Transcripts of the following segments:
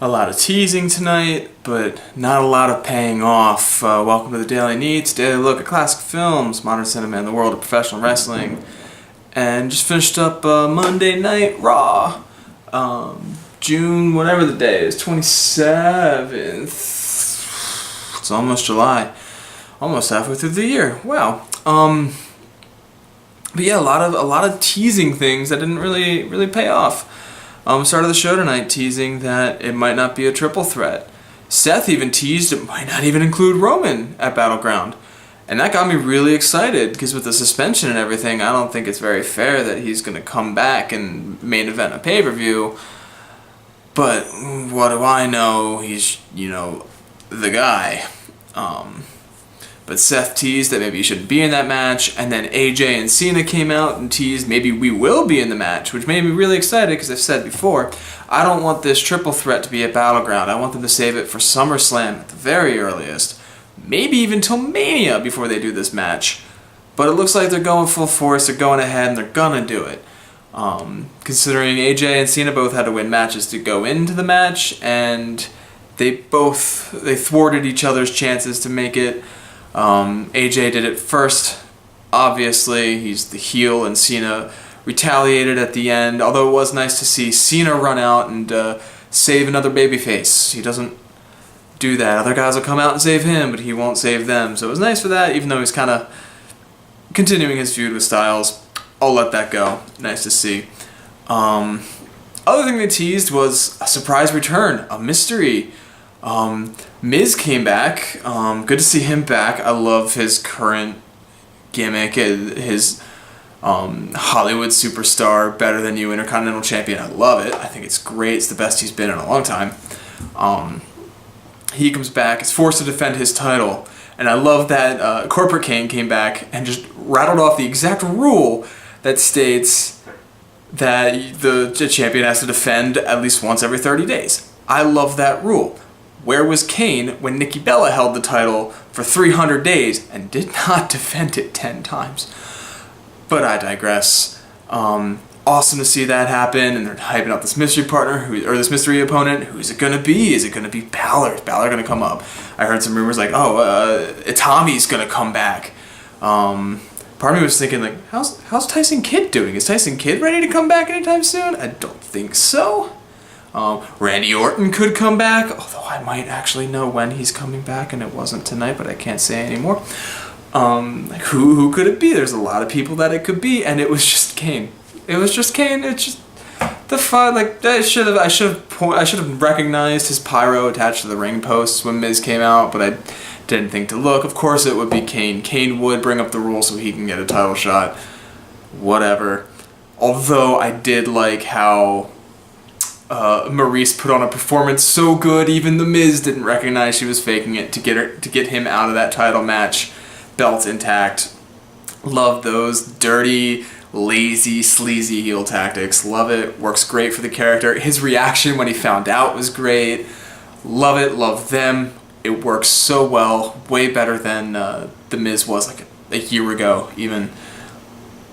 A lot of teasing tonight, but not a lot of paying off. Welcome to the Daily Neitz, daily look at classic films, modern cinema, and the world of professional wrestling. And just finished up Monday Night Raw. June, whatever the day is, 27th. It's almost July. Almost halfway through the year. Wow. But yeah, a lot of teasing things that didn't really pay off. Started the show tonight teasing that it might not be a triple threat. Seth even teased it might not even include Roman at Battleground. And that got me really excited, because with the suspension and everything, I don't think it's very fair that he's going to come back and main event a pay-per-view. But what do I know? He's, the guy. But Seth teased that maybe he shouldn't be in that match, and then AJ and Cena came out and teased maybe we will be in the match, which made me really excited because I've said before, I don't want this triple threat to be at Battleground. I want them to save it for SummerSlam at the very earliest, maybe even till Mania before they do this match. But it looks like they're going full force, they're going ahead, and they're gonna do it. Considering AJ and Cena both had to win matches to go into the match, and they thwarted each other's chances to make it. AJ did it first, obviously, he's the heel, and Cena retaliated at the end, although it was nice to see Cena run out and save another babyface. He doesn't do that. Other guys will come out and save him, but he won't save them, so it was nice for that, even though he's kind of continuing his feud with Styles. I'll let that go. Nice to see. Other thing they teased was a surprise return, a mystery. Miz came back. Good to see him back. I love his current gimmick, his Hollywood superstar, better than you, Intercontinental Champion. I love it. I think it's great. It's the best he's been in a long time. He comes back, is forced to defend his title, and I love that Corporate Kane came back and just rattled off the exact rule that states that the champion has to defend at least once every 30 days. I love that rule. Where was Kane when Nikki Bella held the title for 300 days and did not defend it 10 times? But I digress. Awesome to see that happen, and they're hyping up this mystery partner, this mystery opponent. Who's it gonna be? Is it gonna be Balor? Is Balor gonna come up? I heard some rumors like, Itami's gonna come back. Part of me was thinking, like, how's Tyson Kidd doing? Is Tyson Kidd ready to come back anytime soon? I don't think so. Randy Orton could come back, although I might actually know when he's coming back, and it wasn't tonight, but I can't say anymore. Who could it be? There's a lot of people that it could be, and it was just Kane. It's just the fun. Like, I should have recognized his pyro attached to the ring posts when Miz came out, but I didn't think to look. Of course, it would be Kane. Kane would bring up the rules so he can get a title shot. Whatever. Although I did like how Maurice put on a performance so good, even The Miz didn't recognize she was faking it to get him out of that title match, belt intact. Love those dirty, lazy, sleazy heel tactics. Love it. Works great for the character. His reaction when he found out was great. Love it. Love them. It works so well. Way better than The Miz was like a year ago even.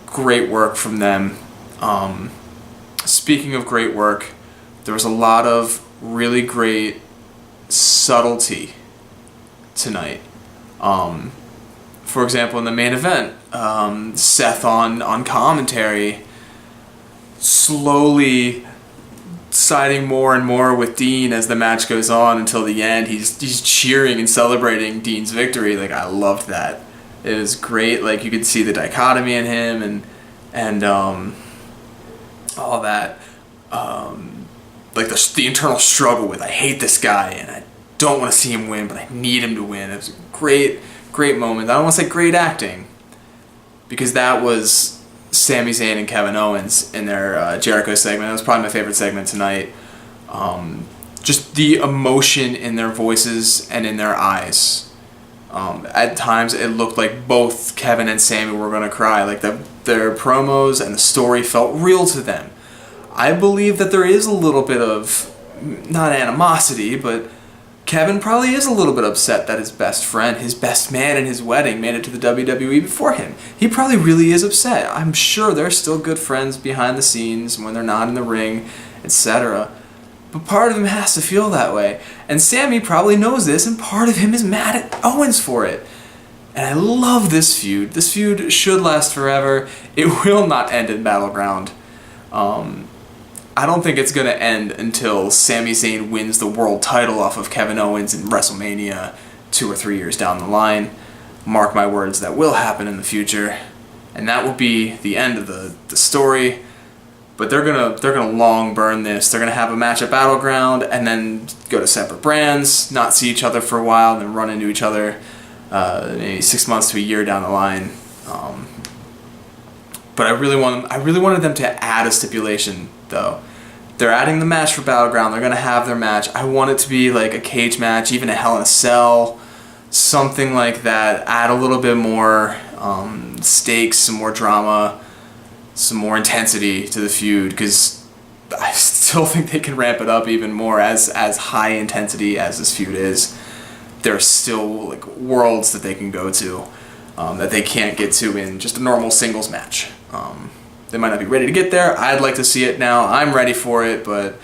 Great work from them. Speaking of great work, there was a lot of really great subtlety tonight. For example, in the main event, Seth on commentary slowly siding more and more with Dean as the match goes on until the end. He's cheering and celebrating Dean's victory. Like, I loved that. It was great. Like, you could see the dichotomy in him and all that. Like the internal struggle with, I hate this guy and I don't want to see him win, but I need him to win. It was a great moment. I don't want to say great acting, because that was Sami Zayn and Kevin Owens in their Jericho segment. That was probably my favorite segment tonight. Just the emotion in their voices and in their eyes. At times it looked like both Kevin and Sami were going to cry. Like their promos and the story felt real to them. I believe that there is a little bit of, not animosity, but Kevin probably is a little bit upset that his best friend, his best man in his wedding, made it to the WWE before him. He probably really is upset. I'm sure they're still good friends behind the scenes when they're not in the ring, etc. But part of him has to feel that way. And Sami probably knows this, and part of him is mad at Owens for it. And I love this feud. This feud should last forever. It will not end in Battleground. I don't think it's going to end until Sami Zayn wins the world title off of Kevin Owens in WrestleMania 2 or 3 years down the line. Mark my words, that will happen in the future. And that will be the end of the story. But they're gonna long burn this. They're gonna have a match at Battleground and then go to separate brands, not see each other for a while, then run into each other maybe 6 months to a year down the line. But I really wanted them to add a stipulation though. They're adding the match for Battleground. They're gonna have their match. I want it to be like a cage match, even a Hell in a Cell, something like that. Add a little bit more stakes, some more drama, some more intensity to the feud, because I still think they can ramp it up even more. As high intensity as this feud is, there are still like worlds that they can go to that they can't get to in just a normal singles match. They might not be ready to get there. I'd like to see it now. I'm ready for it, but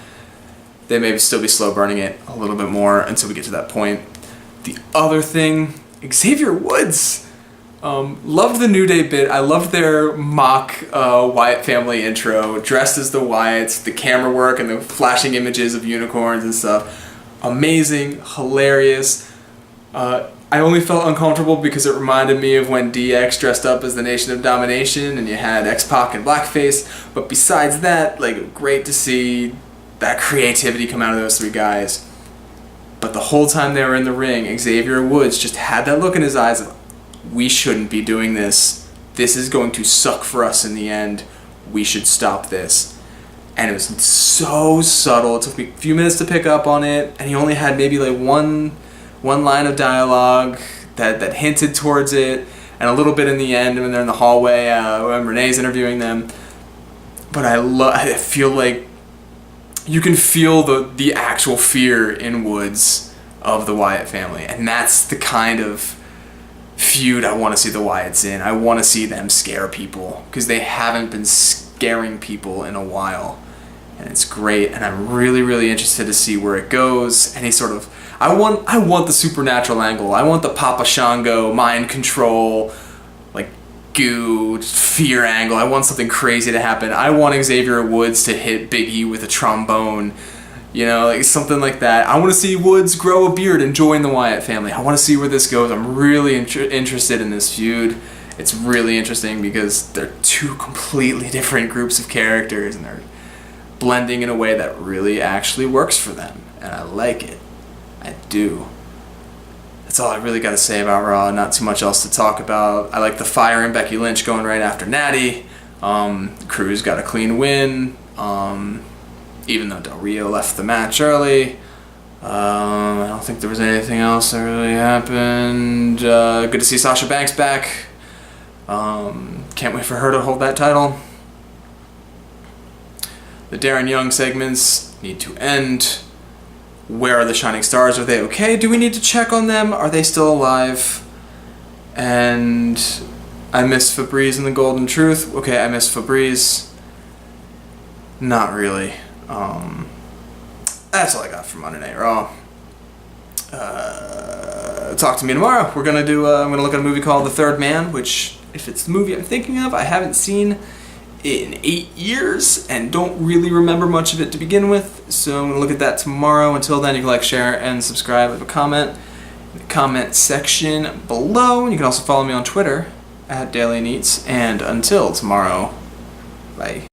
they may still be slow burning it a little bit more until we get to that point. The other thing, Xavier Woods. Loved the New Day bit. I loved their mock Wyatt family intro, dressed as the Wyatts, the camera work and the flashing images of unicorns and stuff. Amazing, hilarious. I only felt uncomfortable because it reminded me of when DX dressed up as the Nation of Domination and you had X-Pac and Blackface. But besides that, like, great to see that creativity come out of those three guys. But the whole time they were in the ring, Xavier Woods just had that look in his eyes of, we shouldn't be doing this. This is going to suck for us in the end. We should stop this. And it was so subtle. It took me a few minutes to pick up on it, and he only had maybe like one line of dialogue that hinted towards it, and a little bit in the end when they're in the hallway when Renee's interviewing them. But I feel like you can feel the actual fear in Woods of the Wyatt family, and that's the kind of feud I want to see the Wyatts in. I want to see them scare people, because they haven't been scaring people in a while, and it's great. And I'm really interested to see where it goes. Any sort of I want the supernatural angle. I want the Papa Shango mind control, like goo fear angle. I want something crazy to happen. I want Xavier Woods to hit Big E with a trombone. You know, like something like that. I want to see Woods grow a beard and join the Wyatt family. I want to see where this goes. I'm really interested in this feud. It's really interesting because they're two completely different groups of characters, and they're blending in a way that really actually works for them. And I like it. I do. That's all I really got to say about Raw. Not too much else to talk about. I like the Fire and Becky Lynch going right after Natty. Cruz got a clean win. Even though Del Rio left the match early. I don't think there was anything else that really happened. Good to see Sasha Banks back. Can't wait for her to hold that title. The Darren Young segments need to end. Where are the Shining Stars? Are they okay? Do we need to check on them? Are they still alive? And I miss Fabrice and the Golden Truth. Okay, I miss Fabrice. Not really. That's all I got for Monday Night Raw. Talk to me tomorrow. We're gonna do. I'm gonna look at a movie called The Third Man, which, if it's the movie I'm thinking of, I haven't seen in 8 years and don't really remember much of it to begin with. So I'm gonna look at that tomorrow. Until then, you can like, share, and subscribe. Leave a comment in the comment section below. And you can also follow me on Twitter @DailyNeitz. And until tomorrow, bye.